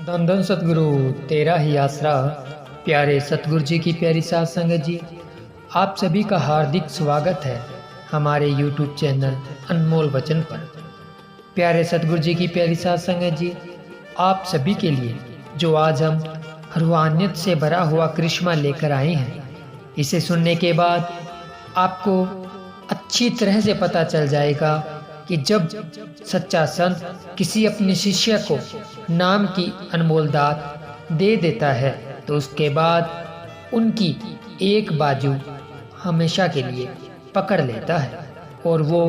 धन धन सतगुरु तेरा ही आसरा। प्यारे सतगुरु जी की प्यारी साध संगत जी, आप सभी का हार्दिक स्वागत है हमारे YouTube चैनल अनमोल वचन पर। प्यारे सतगुरु जी की प्यारी साध संगत जी, आप सभी के लिए जो आज हम रूहानियत से भरा हुआ करिश्मा लेकर आए हैं, इसे सुनने के बाद आपको अच्छी तरह से पता चल जाएगा कि जब सच्चा संत किसी अपने शिष्य को नाम की अनमोल दात दे देता है तो उसके बाद उनकी एक बाजू हमेशा के लिए पकड़ लेता है और वो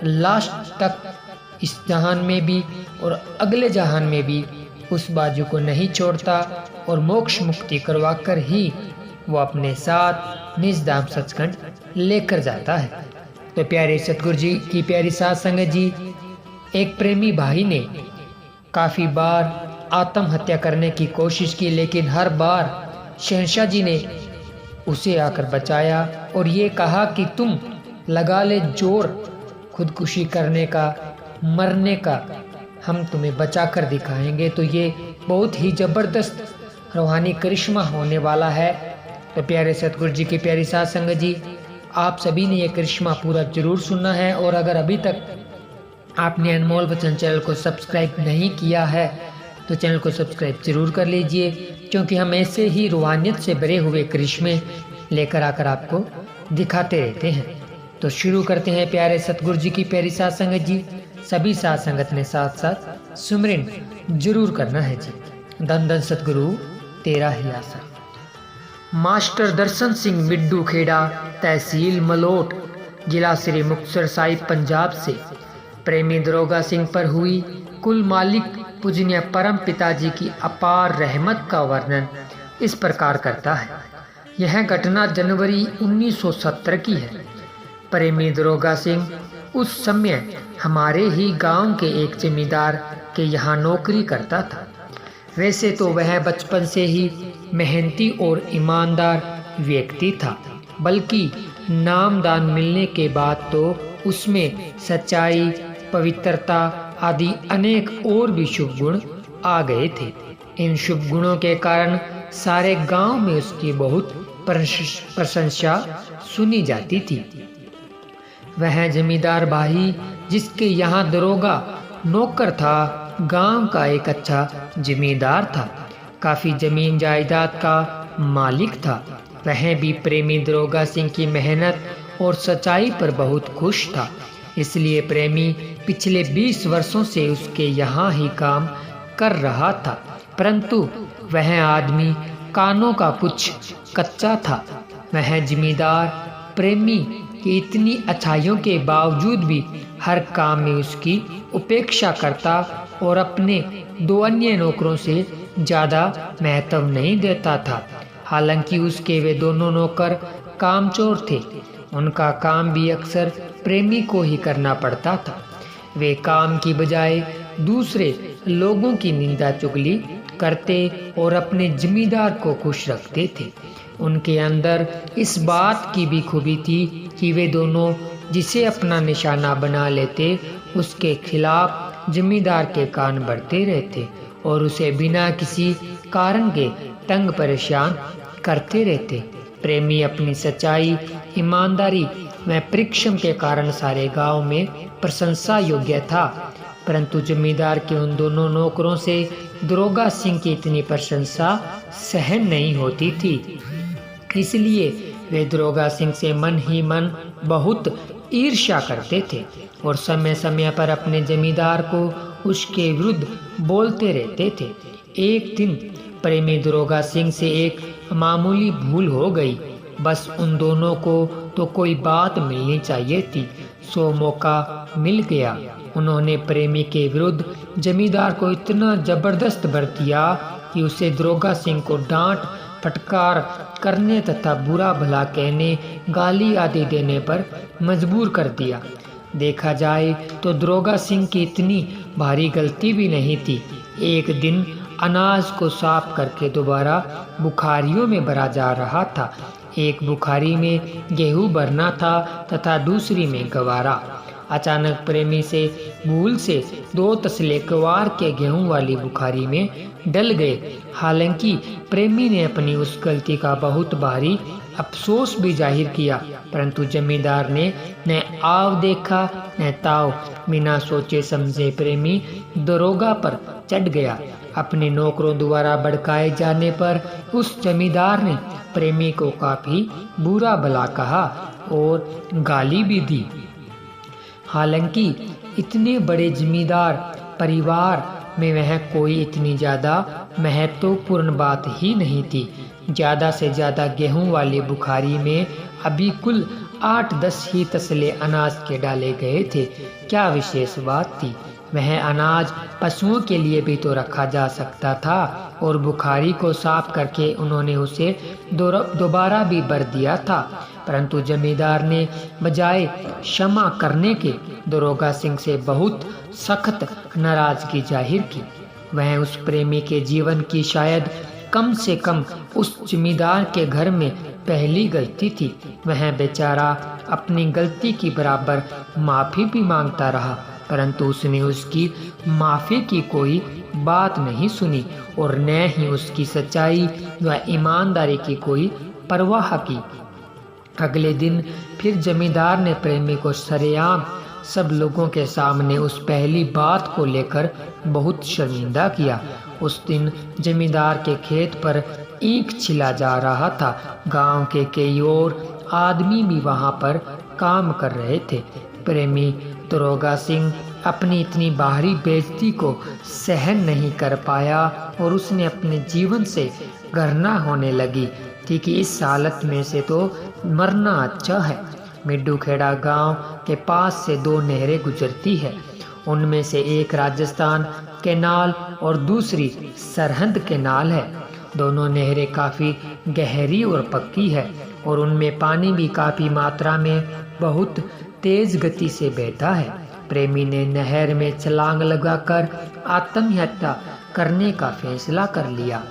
लास्ट तक इस जहान में भी और अगले जहान में भी उस बाजू को नहीं छोड़ता और मोक्ष मुक्ति करवा कर ही वो अपने साथ निज धाम सचखंड लेकर जाता है। तो प्यारे सतगुरु जी की प्यारी साध संगत जी, एक प्रेमी भाई ने काफ़ी बार आत्महत्या करने की कोशिश की, लेकिन हर बार शहंशाह जी ने उसे आकर बचाया और ये कहा कि तुम लगा ले जोर खुदकुशी करने का, मरने का, हम तुम्हें बचा कर दिखाएंगे। तो ये बहुत ही ज़बरदस्त रूहानी करिश्मा होने वाला है। तो प्यारे सतगुरु जी की प्यारी साध संगत जी, आप सभी ने ये करिश्मा पूरा जरूर सुनना है और अगर अभी तक आपने अनमोल वचन चैनल को सब्सक्राइब नहीं किया है तो चैनल को सब्सक्राइब जरूर कर लीजिए, क्योंकि हम ऐसे ही रूहानियत से भरे हुए करिश्मे लेकर आकर आपको दिखाते रहते हैं। तो शुरू करते हैं प्यारे सतगुरु जी की प्यारी साध संगत जी। सभी साध संगत ने साथ साथ सुमिरन जरूर करना है जी। धन धन सतगुरु तेरा ही आसरा। मास्टर दर्शन सिंह मिड्डू खेड़ा, तहसील मलोट, जिला श्री मुक्तसर साहिब, पंजाब से प्रेमी दरोगा सिंह पर हुई कुल मालिक पूजनीय परम पिताजी की अपार रहमत का वर्णन इस प्रकार करता है। यह घटना जनवरी 1970 की है। प्रेमी दरोगा सिंह उस समय हमारे ही गांव के एक जमींदार के यहाँ नौकरी करता था। वैसे तो वह बचपन से ही मेहनती और ईमानदार व्यक्ति था, बल्कि नामदान मिलने के बाद तो उसमें सच्चाई, पवित्रता आदि अनेक और भी शुभ गुण आ गए थे। इन शुभ गुणों के कारण सारे गांव में उसकी बहुत प्रशंसा सुनी जाती थी। वह जमींदार भाई जिसके यहाँ दरोगा नौकर था, गांव का एक अच्छा जमींदार था, काफी जमीन जायदाद का मालिक था। वह भी प्रेमी दरोगा सिंह की मेहनत और सच्चाई पर बहुत खुश था। इसलिए प्रेमी पिछले 20 वर्षों से उसके यहाँ ही काम कर रहा था, परंतु वह आदमी कानों का कुछ कच्चा था। वह जमींदार प्रेमी की इतनी अच्छाइयों के बावजूद भी हर काम में उसकी उपेक्षा करता और अपने 2 अन्य नौकरों से ज़्यादा महत्व नहीं देता था। हालांकि उसके वे दोनों नौकर कामचोर थे, उनका काम भी अक्सर प्रेमी को ही करना पड़ता था। वे काम की बजाय दूसरे लोगों की निंदा चुगली करते और अपने जमींदार को खुश रखते थे। उनके अंदर इस बात की भी खूबी थी कि वे दोनों जिसे अपना निशाना बना लेते उसके खिलाफ जमींदार के कान भरते रहते और उसे बिना किसी कारण के तंग परेशान करते रहते। प्रेमी अपनी सच्चाई, ईमानदारी व परिश्रम के कारण सारे गांव में प्रशंसा योग्य था, परंतु जमींदार के उन दोनों नौकरों से दरोगा सिंह की इतनी प्रशंसा सहन नहीं होती थी। इसलिए वे दरोगा सिंह से मन ही मन बहुत ईर्ष्या करते थे और समय समय पर अपने जमींदार को उसके विरुद्ध बोलते रहते थे। एक दिन प्रेमी दरोगा सिंह से एक मामूली भूल हो गई। बस उन दोनों को तो कोई बात मिलनी चाहिए थी, सो मौका मिल गया। उन्होंने प्रेमी के विरुद्ध जमींदार को इतना जबरदस्त भर दिया कि उसे दरोगा सिंह को डांट फटकार करने तथा बुरा भला कहने, गाली आदि देने पर मजबूर कर दिया। देखा जाए तो दरोगा सिंह की इतनी भारी गलती भी नहीं थी। एक दिन अनाज को साफ करके दोबारा बुखारियों में भरा जा रहा था। एक बुखारी में गेहूं भरना था तथा दूसरी में गवारा। अचानक प्रेमी से भूल से 2 तसले कवार के गेहूं वाली बुखारी में डल गए। हालांकि प्रेमी ने अपनी उस गलती का बहुत भारी अफसोस भी जाहिर किया, परंतु जमींदार ने न आव देखा न ताव। बिना सोचे समझे प्रेमी दरोगा पर चढ़ गया। अपने नौकरों द्वारा भड़काए जाने पर उस जमींदार ने प्रेमी को काफी बुरा भला कहा और गाली भी दी। हालांकि इतने बड़े जमींदार परिवार में वह कोई इतनी ज़्यादा महत्वपूर्ण बात ही नहीं थी। ज़्यादा से ज़्यादा गेहूं वाली बुखारी में अभी कुल 8-10 ही तसले अनाज के डाले गए थे। क्या विशेष बात थी? वह अनाज पशुओं के लिए भी तो रखा जा सकता था और बुखारी को साफ करके उन्होंने उसे दोबारा भी भर दिया था। परंतु जमींदार ने बजाय क्षमा करने के दरोगा सिंह से बहुत सख्त नाराजगी जाहिर की। वह उस प्रेमी के जीवन की शायद कम से कम उस जमींदार के घर में पहली गलती थी। वह बेचारा अपनी गलती की बराबर माफ़ी भी मांगता रहा, परंतु उसने उसकी माफ़ी की कोई बात नहीं सुनी और न ही उसकी सच्चाई व ईमानदारी की कोई परवाह की। अगले दिन फिर जमींदार ने प्रेमी को सरेआम सब लोगों के सामने उस पहली बात को लेकर बहुत शर्मिंदा किया। उस दिन जमींदार के खेत पर ईख छिला जा रहा था। गांव के कई और आदमी भी वहां पर काम कर रहे थे। प्रेमी दरोगा सिंह अपनी इतनी बाहरी बेइज्जती को सहन नहीं कर पाया और उसने अपने जीवन से घृणा होने लगी थी कि इस हालत में से तो मरना अच्छा है। मिड्डू खेड़ा गांव के पास से 2 नहरें गुजरती है। उनमें से एक राजस्थान केनाल और दूसरी सरहद केनाल है। दोनों नहरें काफ़ी गहरी और पक्की है और उनमें पानी भी काफ़ी मात्रा में बहुत तेज गति से बहता है। प्रेमी ने नहर में छलांग लगाकर आत्महत्या करने का फैसला कर लिया।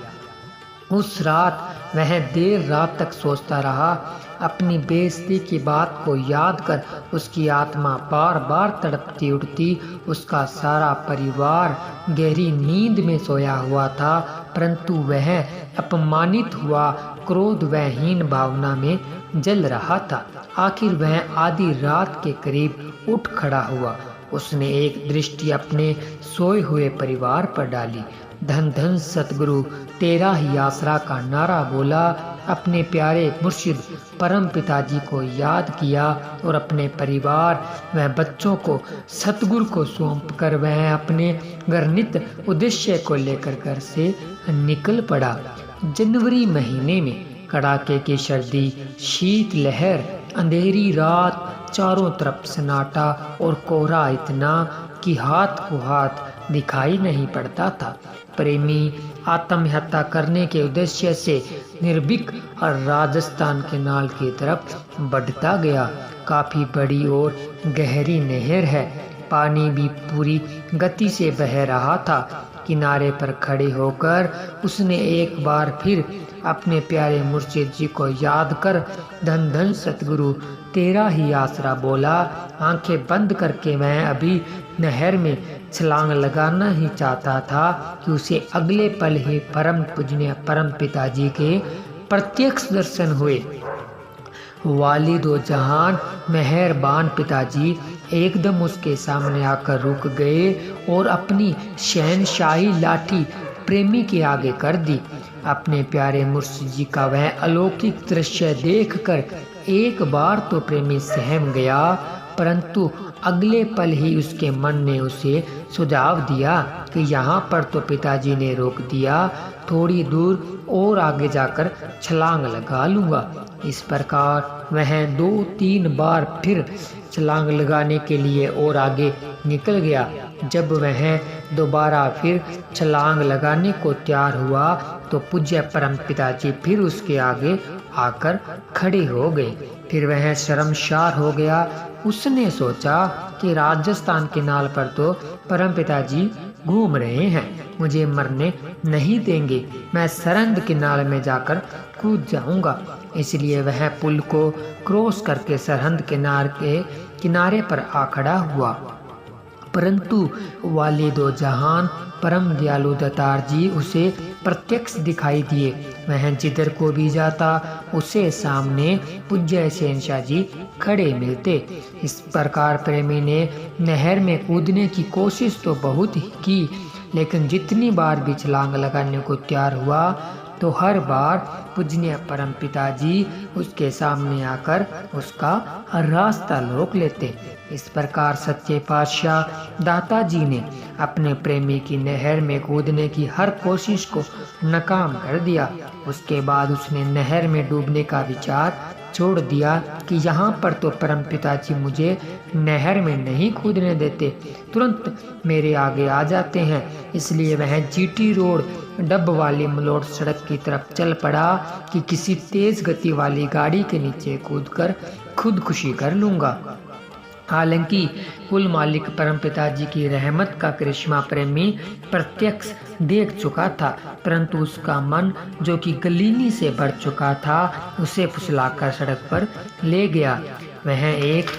उस रात वह देर रात तक सोचता रहा। अपनी बेइज्जती की बात को याद कर उसकी आत्मा बार बार तड़पती उठती। उसका सारा परिवार गहरी नींद में सोया हुआ था, परंतु वह अपमानित हुआ क्रोध व हीन भावना में जल रहा था। आखिर वह आधी रात के करीब उठ खड़ा हुआ। उसने एक दृष्टि अपने सोए हुए परिवार पर डाली। धन धन सतगुरु तेरा ही आसरा का नारा बोला। अपने प्यारे मुर्शिद परम पिताजी को याद किया और अपने परिवार व बच्चों को सतगुरु को सौंप कर वह अपने घृणित उद्देश्य को लेकर घर से निकल पड़ा। जनवरी महीने में कड़ाके की सर्दी, शीत लहर, अंधेरी रात, चारों तरफ सन्नाटा और कोहरा इतना कि हाथ को हाथ दिखाई नहीं पड़ता था। प्रेमी आत्महत्या करने के उद्देश्य से निर्भीक और राजस्थान केनाल की तरफ बढ़ता गया। काफ़ी बड़ी और गहरी नहर है। पानी भी पूरी गति से बह रहा था। किनारे पर खड़े होकर उसने एक बार फिर अपने प्यारे मुर्शिद जी को याद कर धन धन सतगुरु तेरा ही आसरा बोला। आंखें बंद करके वह अभी नहर में छलांग लगाना ही चाहता था कि उसे अगले पल ही परम पूजनीय परम पिताजी के प्रत्यक्ष दर्शन हुए। वालिद व जहान मेहरबान पिताजी एकदम उसके सामने आकर रुक गए और अपनी शहनशाही लाठी प्रेमी के आगे कर दी। अपने प्यारे मुर्शिद जी का वह अलौकिक दृश्य देखकर एक बार तो प्रेमी सहम गया, परंतु अगले पल ही उसके मन ने उसे सुझाव दिया कि यहाँ पर तो पिताजी ने रोक दिया, थोड़ी दूर और आगे जाकर छलांग लगा लूँगा। इस प्रकार वह 2-3 बार फिर छलांग लगाने के लिए और आगे निकल गया। जब वह दोबारा फिर छलांग लगाने को तैयार हुआ तो पूज्य परम पिताजी फिर उसके आगे आकर खड़े हो गए। फिर वह शर्मसार हो गया। उसने सोचा कि राजस्थान केनाल पर तो परम पिताजी घूम रहे हैं, मुझे मरने नहीं देंगे, मैं सरहद केनाल में जाकर कूद जाऊंगा। इसलिए वह पुल को क्रॉस करके सरहद केनाल के किनारे पर आ खड़ा हुआ। परंतु वालिदो जहान परम दयालु दातार जी उसे प्रत्यक्ष दिखाई दिए। वह जिधर को भी जाता उसे सामने पूज्य शहंशाह जी खड़े मिलते। इस प्रकार प्रेमी ने नहर में कूदने की कोशिश तो बहुत ही की, लेकिन जितनी बार भी छलांग लगाने को तैयार हुआ तो हर बार पूजनीय परम पिताजी उसके सामने आकर उसका रास्ता रोक लेते। इस प्रकार सच्चे पातशाह दाता जी ने अपने प्रेमी की नहर में कूदने की हर कोशिश को नाकाम कर दिया। उसके बाद उसने नहर में डूबने का विचार छोड़ दिया कि यहाँ पर तो परम पिताजी मुझे नहर में नहीं कूदने देते, तुरंत मेरे आगे आ जाते हैं। इसलिए वह जीटी रोड डब वाली मलोट सड़क की तरफ चल पड़ा कि किसी तेज गति वाली गाड़ी के नीचे कूदकर खुदकुशी कर लूंगा। हालांकि कुल मालिक परम पिताजी की रहमत का करिश्मा प्रेमी प्रत्यक्ष देख चुका था, परंतु उसका मन जो कि गलीनी से भर चुका था उसे फुसलाकर सड़क पर ले गया। वह एक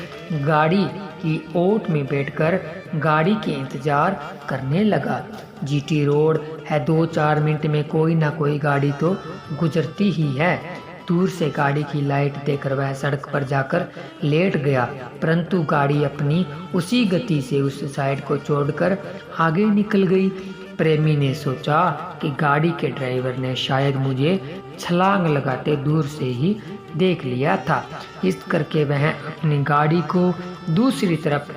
गाड़ी की ओट में बैठकर गाड़ी के इंतजार करने लगा। जीटी रोड है, 2-4 मिनट में कोई ना कोई गाड़ी तो गुजरती ही है। दूर से गाड़ी की लाइट देखकर वह सड़क पर जाकर लेट गया, परंतु गाड़ी अपनी उसी गति से उस साइड को छोड़कर आगे निकल गई। प्रेमी ने सोचा कि गाड़ी के ड्राइवर ने शायद मुझे छलांग लगाते दूर से ही देख लिया था। इस करके वह अपनी गाड़ी को दूसरी तरफ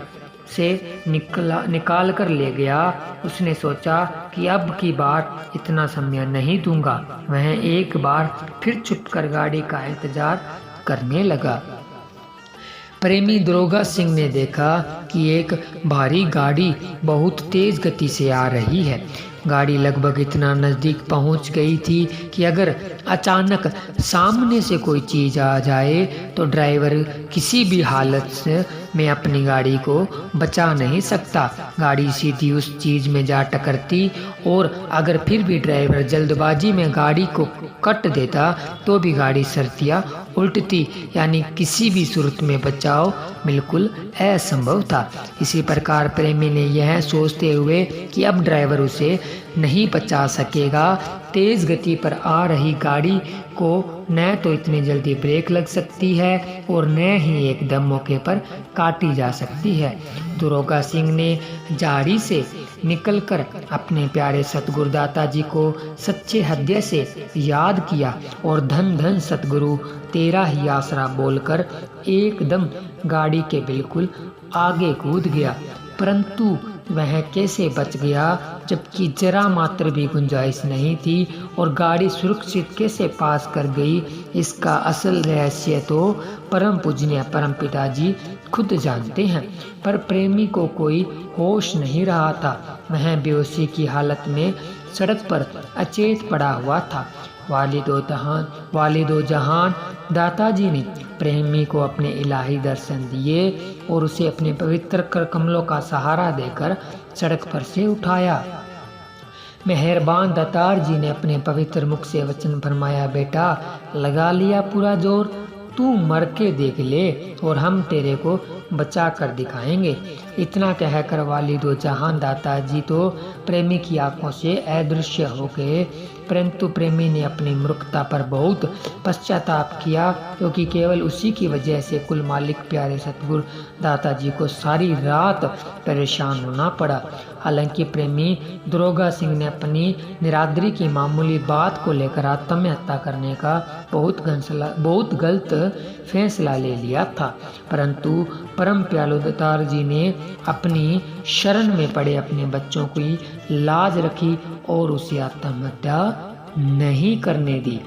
से निकाल कर ले गया। उसने सोचा कि अब की बार इतना समय नहीं दूंगा। वह एक बार फिर छुपकर गाड़ी का इंतजार करने लगा। प्रेमी दरोगा सिंह ने देखा कि एक भारी गाड़ी बहुत तेज गति से आ रही है। गाड़ी लगभग इतना नज़दीक पहुंच गई थी कि अगर अचानक सामने से कोई चीज़ आ जाए तो ड्राइवर किसी भी हालत में अपनी गाड़ी को बचा नहीं सकता। गाड़ी सीधी उस चीज़ में जा टकरती और अगर फिर भी ड्राइवर जल्दबाजी में गाड़ी को कट देता तो भी गाड़ी सरतिया उल्टती, यानी किसी भी सूरत में बचाव बिल्कुल असंभव था। इसी प्रकार प्रेमी ने यह सोचते हुए कि अब ड्राइवर उसे नहीं बचा सकेगा, तेज गति पर आ रही गाड़ी को न तो इतनी जल्दी ब्रेक लग सकती है और न ही एकदम मौके पर काटी जा सकती है। दरोगा सिंह ने झाड़ी से निकलकर अपने प्यारे सतगुरुदाता जी को सच्चे हृदय से याद किया और धन धन सतगुरु तेरा ही आसरा बोलकर एकदम गाड़ी के बिल्कुल आगे कूद गया। परंतु वह कैसे बच गया जबकि जरा मात्र भी गुंजाइश नहीं थी और गाड़ी सुरक्षित कैसे पास कर गई, इसका असल रहस्य तो परम पूजनीय परम पिताजी खुद जानते हैं। पर प्रेमी को कोई होश नहीं रहा था। वह बेहोशी की हालत में सड़क पर अचेत पड़ा हुआ था। वालिदो जहान दाताजी ने प्रेमी को अपने इलाही दर्शन दिए और उसे अपने पवित्र कर कमलों का सहारा देकर सड़क पर से उठाया। मेहरबान दातार जी ने अपने पवित्र मुख से वचन फरमाया, बेटा लगा लिया पूरा जोर, तू मर के देख ले और हम तेरे को बचा कर दिखाएंगे। इतना कहकर वालिदो जहान दाता जी तो प्रेमी की आंखों से अदृश्य हो गए, परंतु प्रेमी ने अपनी मूर्खता पर बहुत पश्चाताप किया, क्योंकि केवल उसी की वजह से कुल मालिक प्यारे सतगुरु दाता जी को सारी रात परेशान होना पड़ा। हालांकि प्रेमी दरोगा सिंह ने अपनी निरादरी की मामूली बात को लेकर आत्महत्या करने का बहुत गलत फैसला ले लिया था, परंतु परम प्यालो दातार जी ने अपनी शरण में पड़े अपने बच्चों की लाज रखी और उसे आत्महत्या नहीं करने दी।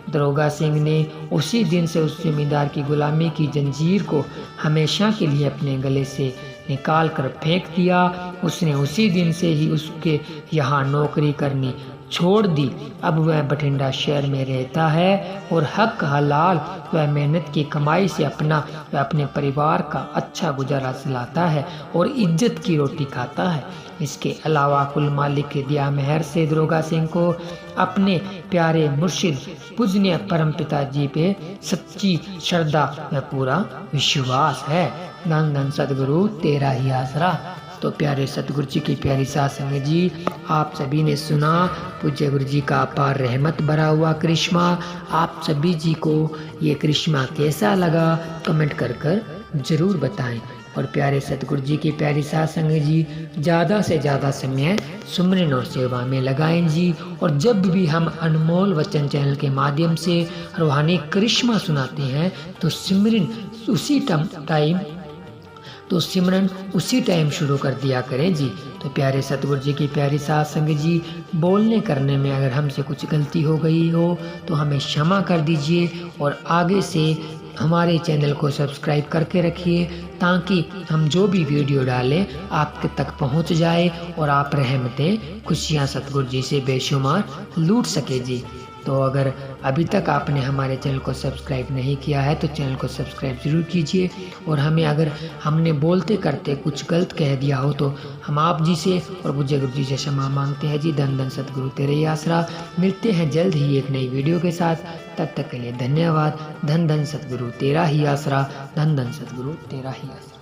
दरोगा सिंह ने उसी दिन से उस जमींदार की गुलामी की जंजीर को हमेशा के लिए अपने गले से निकाल कर फेंक दिया। उसने उसी दिन से ही उसके यहाँ नौकरी करनी छोड़ दी। अब वह बठिंडा शहर में रहता है और हक हलाल वह मेहनत की कमाई से अपने परिवार का अच्छा गुजारा चलाता है और इज्जत की रोटी खाता है। इसके अलावा कुल मालिक के दिया मेहर से दरोगा सिंह को अपने प्यारे मुर्शिद पूजनीय परम पिताजी पे सच्ची श्रद्धा व पूरा विश्वास है। धन धन सतगुरु तेरा ही आसरा। तो प्यारे सतगुरु जी की प्यारी साध संगत जी, आप सभी ने सुना पूज्य गुरु जी का अपार रहमत भरा हुआ करिश्मा। आप सभी जी को ये करिश्मा कैसा लगा कमेंट कर जरूर बताएं। और प्यारे सतगुरु जी की प्यारी साध संगत जी, ज़्यादा से ज़्यादा समय सुमरन और सेवा में लगाएं जी। और जब भी हम अनमोल वचन चैनल के माध्यम से रूहानी करिश्मा सुनाते हैं तो सिमरन उसी टाइम शुरू कर दिया करें जी। तो प्यारे सतगुरु जी की प्यारी साध संगत जी, बोलने करने में अगर हमसे कुछ गलती हो गई हो तो हमें क्षमा कर दीजिए। और आगे से हमारे चैनल को सब्सक्राइब करके रखिए ताकि हम जो भी वीडियो डालें आपके तक पहुंच जाए और आप रहमतें खुशियां सतगुरु जी से बेशुमार लूट सके जी। तो अगर अभी तक आपने हमारे चैनल को सब्सक्राइब नहीं किया है तो चैनल को सब्सक्राइब जरूर कीजिए। और हमें अगर हमने बोलते करते कुछ गलत कह दिया हो तो हम आप जी से और पूज्य गुरु जी से क्षमा मांगते हैं जी। धन धन सतगुरु तेरे ही आसरा। मिलते हैं जल्द ही एक नई वीडियो के साथ, तब तक के लिए धन्यवाद। धन धन सतगुरु तेरा ही आसरा। धन धन सतगुरु तेरा ही आसरा।